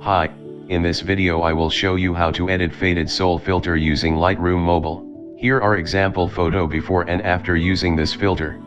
Hi, in this video I will show you how to edit faded sol filter using Lightroom Mobile. Here are example photo before and after using this filter.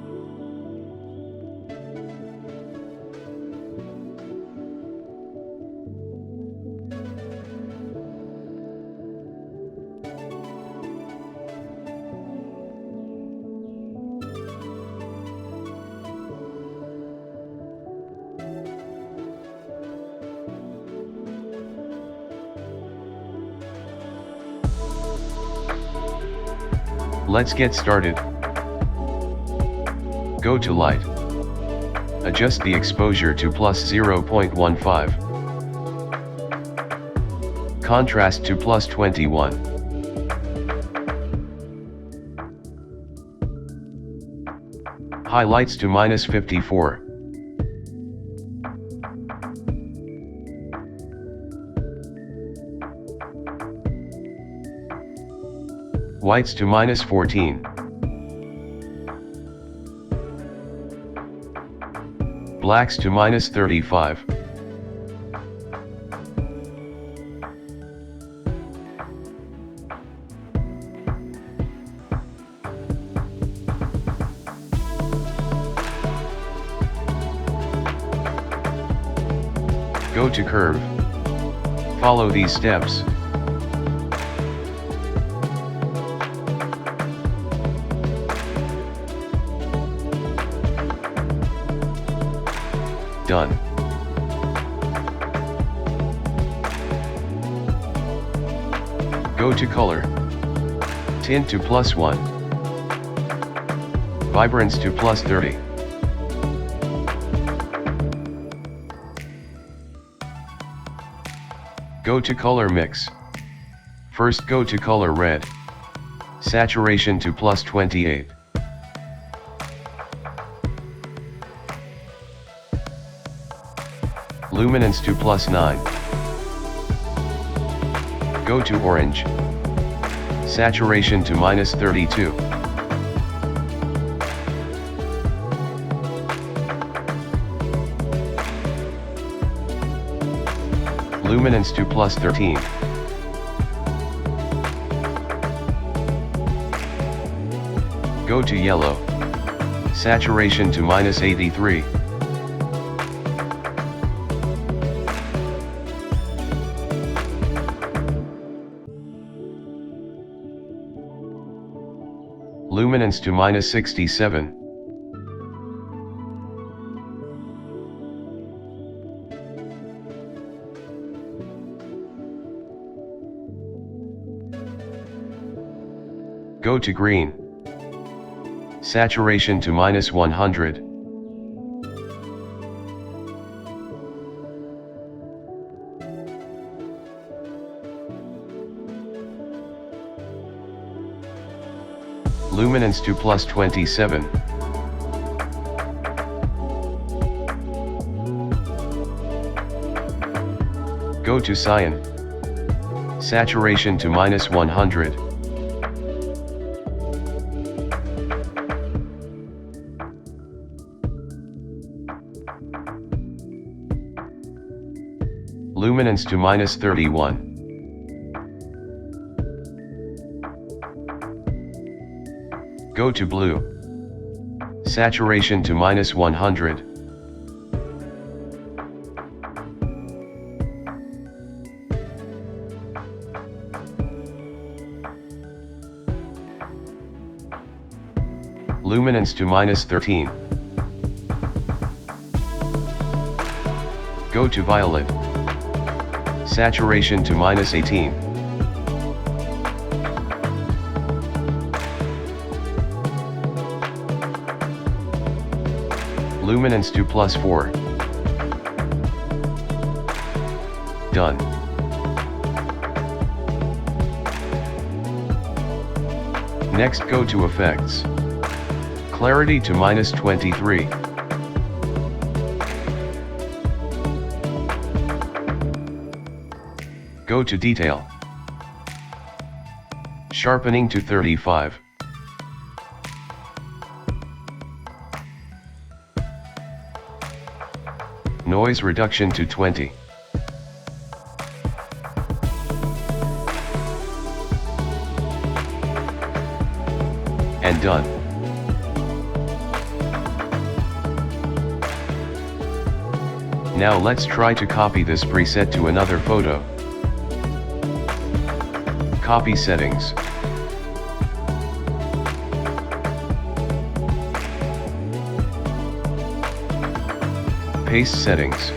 Let's get started. Go to Light. Adjust the exposure to plus 0.15. Contrast to plus 21. Highlights to minus 54. Whites to minus 14. Blacks to minus 35. Go to curve. Follow these steps. Done. Go to color. Tint to plus 1. Vibrance to plus 30. Go to color mix. First go to color red. Saturation to plus 28. Luminance to plus 9. Go to orange. Saturation to minus 32. Luminance to plus 13. Go to yellow. Saturation to minus 83. Luminance to minus 67. Go to green. Saturation to minus 100. Luminance to plus 27. Go to cyan. Saturation to minus 100. Luminance to minus 31. Go to blue. Saturation to minus 100. Luminance to minus 13. Go to violet. Saturation to minus 18. Luminance to plus 4. Done. Next go to effects. Clarity to minus 23. Go to detail. Sharpening to 35. Noise reduction to 20. And done. Now let's try to copy this preset to another photo. Copy settings. Paste settings.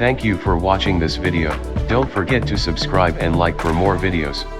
Thank you for watching this video. Don't forget to subscribe and like for more videos.